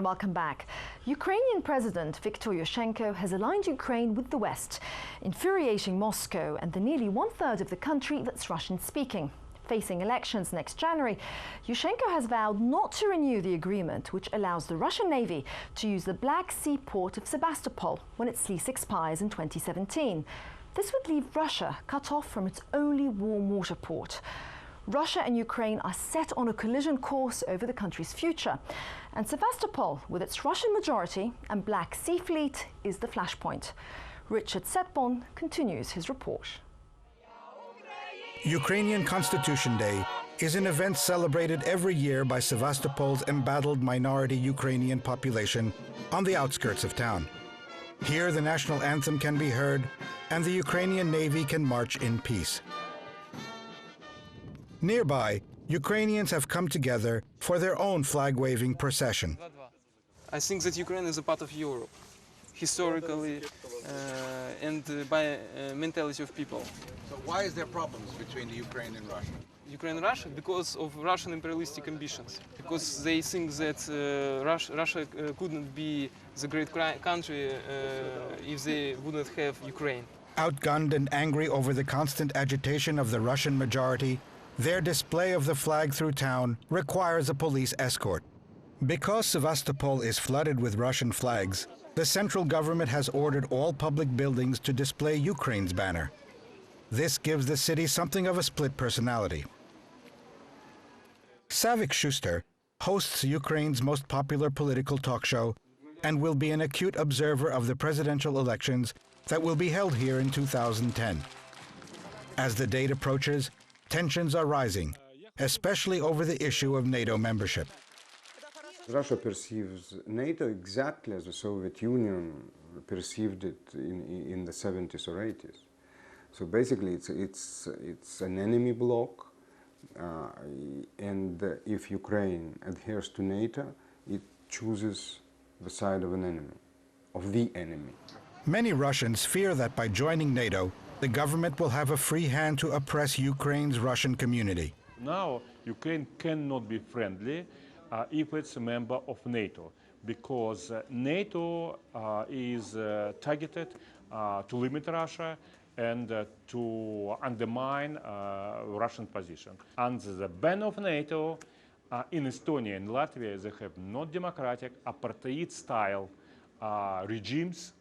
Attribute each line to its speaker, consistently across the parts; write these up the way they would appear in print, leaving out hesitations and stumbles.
Speaker 1: and welcome back. Ukrainian President Viktor Yushchenko has aligned Ukraine with the West, infuriating Moscow and the nearly one-third of the country that's Russian-speaking. Facing elections next January, Yushchenko has vowed not to renew the agreement which allows the Russian Navy to use the Black Sea port of Sevastopol when its lease expires in 2017. This would leave Russia cut off from its only warm water port. Russia and Ukraine are set on a collision course over the country's future. And Sevastopol, with its Russian majority and Black Sea fleet, is the flashpoint. Richard Setbon continues his report.
Speaker 2: Ukrainian Constitution Day is an event celebrated every year by Sevastopol's embattled minority Ukrainian population on the outskirts of town. Here the national anthem can be heard and the Ukrainian Navy can march in peace. Nearby, Ukrainians have come together for their own flag-waving procession.
Speaker 3: I think that Ukraine is a part of Europe, historically and by mentality of people.
Speaker 4: So why is there problems between the Ukraine and Russia?
Speaker 3: Ukraine and Russia because of Russian imperialistic ambitions, because they think that Russia couldn't be the great country if they wouldn't have Ukraine.
Speaker 2: Outgunned and angry over the constant agitation of the Russian majority, their display of the flag through town requires a police escort. Because Sevastopol is flooded with Russian flags, the central government has ordered all public buildings to display Ukraine's banner. This gives the city something of a split personality. Savik Schuster hosts Ukraine's most popular political talk show and will be an acute observer of the presidential elections that will be held here in 2010. As the date approaches, tensions are rising, especially over the issue of NATO membership.
Speaker 5: Russia perceives NATO exactly as the Soviet Union perceived it in the 70s or 80s. So basically, it's an enemy bloc, and if Ukraine adheres to NATO, it chooses the side of an enemy, of the enemy.
Speaker 2: Many Russians fear that by joining NATO, the government will have a free hand to oppress Ukraine's Russian community.
Speaker 6: Now, Ukraine cannot be friendly if it's a member of NATO, because NATO is targeted to limit Russia and to undermine Russian position. Under the ban of NATO, in Estonia and Latvia, they have not democratic, apartheid-style regimes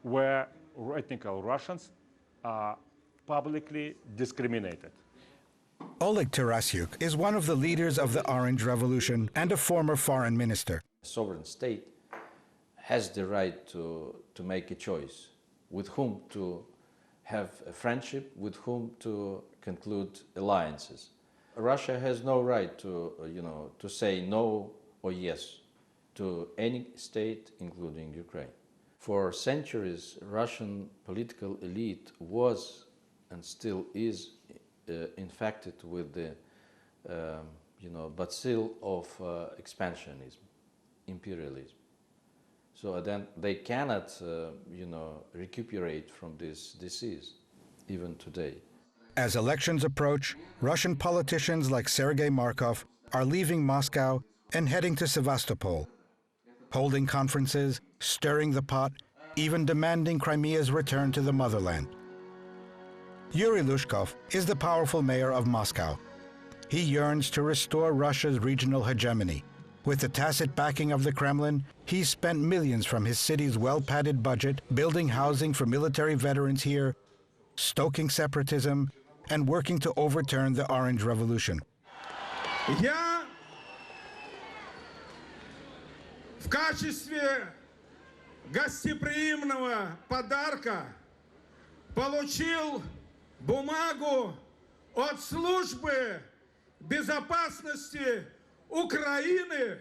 Speaker 6: where ethnic Russians are publicly discriminated.
Speaker 2: Oleg Tarasyuk is one of the leaders of the Orange Revolution and a former foreign minister.
Speaker 7: A sovereign state has the right to make a choice with whom to have a friendship, with whom to conclude alliances. Russia has no right to, to say no or yes to any state, including Ukraine. For centuries, Russian political elite was and still is infected with the, bacille of expansionism, imperialism. So then they cannot, recuperate from this disease, even today.
Speaker 2: As elections approach, Russian politicians like Sergei Markov are leaving Moscow and heading to Sevastopol, holding conferences, stirring the pot, even demanding Crimea's return to the motherland. Yuri Lushkov is the powerful mayor of Moscow. He yearns to restore Russia's regional hegemony. With the tacit backing of the Kremlin, he's spent millions from his city's well-padded budget building housing for military veterans here, stoking separatism, and working to overturn the Orange Revolution.
Speaker 8: Я в качестве гостеприимного подарка получил бумагу от службы безопасности Украины,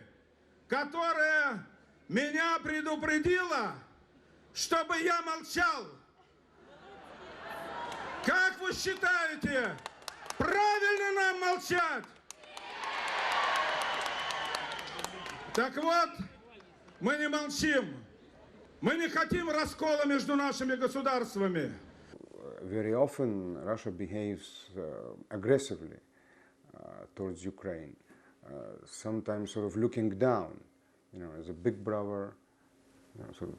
Speaker 8: которая меня предупредила, чтобы я молчал. Как вы считаете, правильно нам молчать? Так вот, мы не молчим. Мы не хотим раскола между нашими государствами.
Speaker 5: Very often, Russia behaves aggressively towards Ukraine, sometimes sort of looking down as a big brother, sort of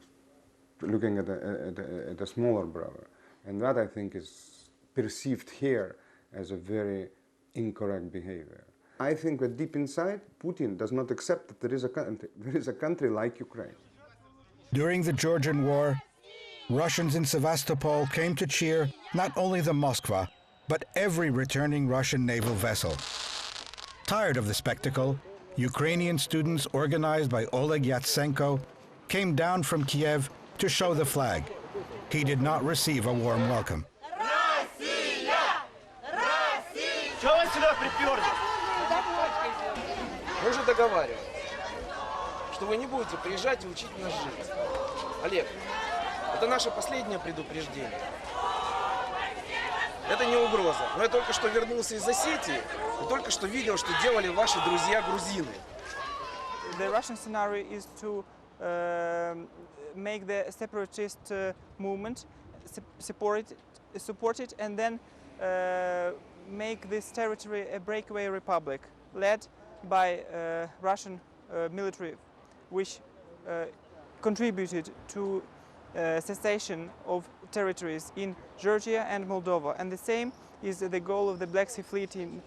Speaker 5: looking at a smaller brother. And that, I think, is perceived here as a very incorrect behavior. I think that deep inside, Putin does not accept that there is a country like Ukraine.
Speaker 2: During the Georgian War, Russians in Sevastopol came to cheer not only the Moskva, but every returning Russian naval vessel. Tired of the spectacle, Ukrainian students organized by Oleg Yatsenko came down from Kiev to show the flag. He did not receive a warm welcome.
Speaker 9: Мы уже договаривались, что вы не будете приезжать и учить нас жить. Олег, это наше последнее предупреждение. Это не угроза. Но я только что вернулся из Осетии и только что видел, что делали ваши друзья-грузины.
Speaker 10: The Russian scenario is to make the separatist movement, support it, and then make this territory a breakaway republic, led by Russian military, which contributed to cessation of territories in Georgia and Moldova. And the same is the goal of the Black Sea Fleet in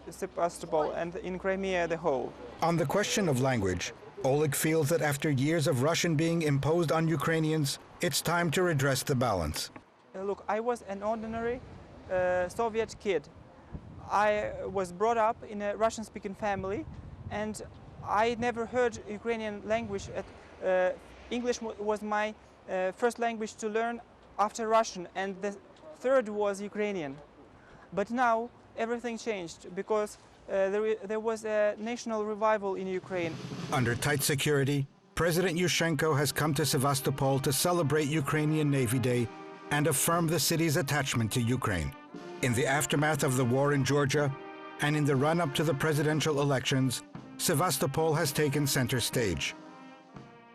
Speaker 10: Sevastopol and in Crimea as a whole.
Speaker 2: On the question of language, Oleg feels that after years of Russian being imposed on Ukrainians, it's time to redress the balance.
Speaker 10: Look, I was an ordinary Soviet kid. I was brought up in a Russian-speaking family, and I never heard Ukrainian language. English was my first language to learn after Russian, and the third was Ukrainian. But now everything changed because there was a national revival in Ukraine.
Speaker 2: Under tight security, President Yushchenko has come to Sevastopol to celebrate Ukrainian Navy Day and affirm the city's attachment to Ukraine. In the aftermath of the war in Georgia and in the run-up to the presidential elections, Sevastopol has taken center stage.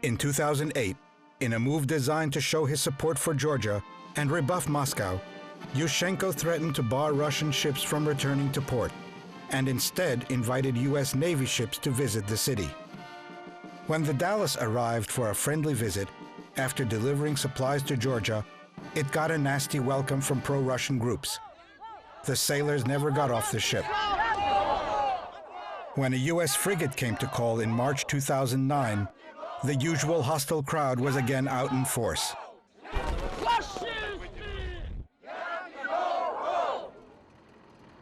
Speaker 2: In 2008, in a move designed to show his support for Georgia and rebuff Moscow, Yushchenko threatened to bar Russian ships from returning to port and instead invited U.S. Navy ships to visit the city. When the Dallas arrived for a friendly visit, after delivering supplies to Georgia, it got a nasty welcome from pro-Russian groups. The sailors never got off the ship. When a U.S. frigate came to call in March 2009, the usual hostile crowd was again out in force.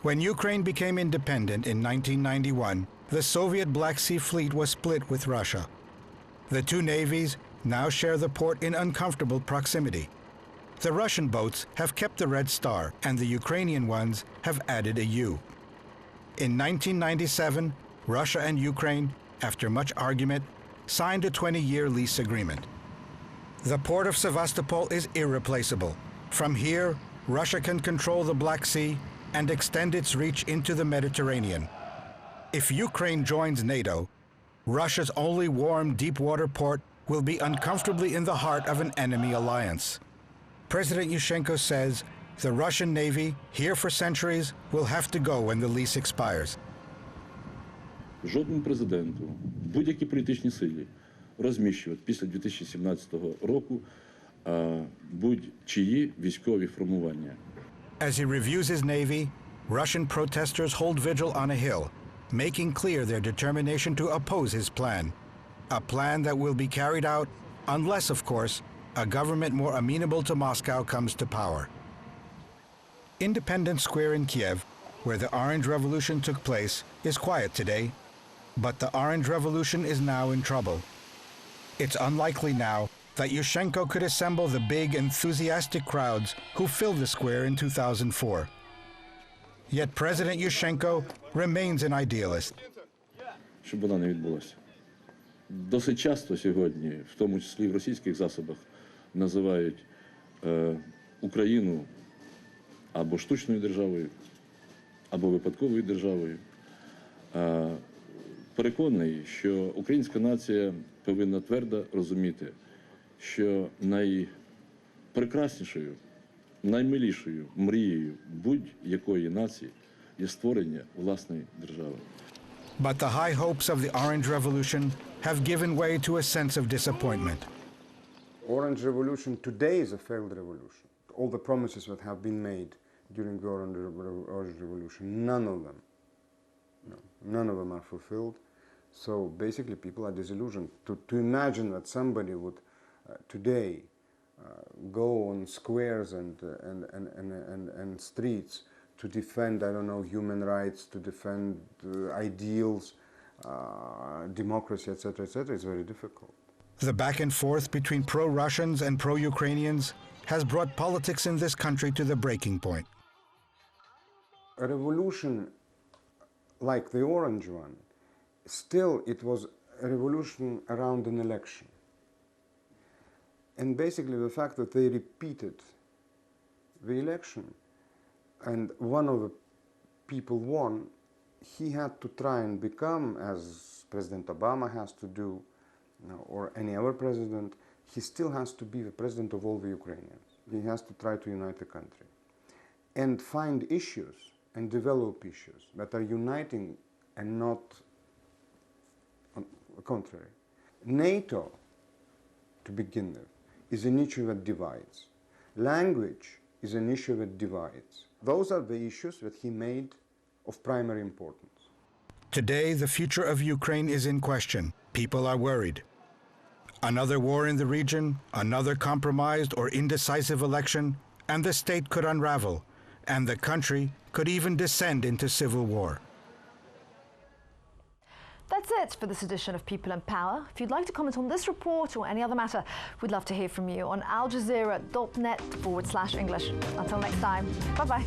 Speaker 2: When Ukraine became independent in 1991, the Soviet Black Sea Fleet was split with Russia. The two navies now share the port in uncomfortable proximity. The Russian boats have kept the Red Star, and the Ukrainian ones have added a U. In 1997, Russia and Ukraine, after much argument, signed a 20-year lease agreement. The port of Sevastopol is irreplaceable. From here, Russia can control the Black Sea and extend its reach into the Mediterranean. If Ukraine joins NATO, Russia's only warm deep-water port will be uncomfortably in the heart of an enemy alliance. President Yushchenko says the Russian Navy, here for centuries, will have to go when the lease expires.
Speaker 11: Жодному президенту, будь-якій політичній силі розміщувати після 2017 року будь-чиї військові формування.
Speaker 2: As he reviews his navy, Russian protesters hold vigil on a hill, making clear their determination to oppose his plan. A plan that will be carried out unless, of course, a government more amenable to Moscow comes to power. Independence Square in Kiev, where the Orange Revolution took place, is quiet today, but the Orange Revolution is now in trouble. It's unlikely now that Yushchenko could assemble the big, enthusiastic crowds who filled the square in 2004. Yet President Yushchenko remains an idealist.
Speaker 11: Щоб вона не відбулася. Досить часто сьогодні, в тому числі в російських засобах, називають Україну або штучною державою, або випадковою державою. Переконаний, що українська нація повинна твердо розуміти, що найпрекраснішою, наймилішою мрією будь-якої нації є створення власної держави.
Speaker 2: But the high hopes of the Orange Revolution have given way to a sense of disappointment.
Speaker 5: Orange Revolution today is a failed revolution. All the promises that have been made during the Orange Revolution, none of them are fulfilled. So basically people are disillusioned. To imagine that somebody would today go on squares and streets to defend, I don't know, human rights, to defend ideals, democracy, etc., is very difficult.
Speaker 2: The back and forth between pro-Russians and pro-Ukrainians has brought politics in this country to the breaking point.
Speaker 5: A revolution like the Orange one, still it was a revolution around an election. And basically the fact that they repeated the election and one of the people won, he had to try and become, as President Obama has to do, or any other president, he still has to be the president of all the Ukrainians. He has to try to unite the country and find issues and develop issues that are uniting and not on the contrary. NATO, to begin with, is an issue that divides. Language is an issue that divides. Those are the issues that he made of primary importance.
Speaker 2: Today, the future of Ukraine is in question. People are worried. Another war in the region, another compromised or indecisive election, and the state could unravel, and the country could even descend into civil war.
Speaker 1: That's it for this edition of People and Power. If you'd like to comment on this report or any other matter, we'd love to hear from you on aljazeera.net/English. Until next time, bye-bye.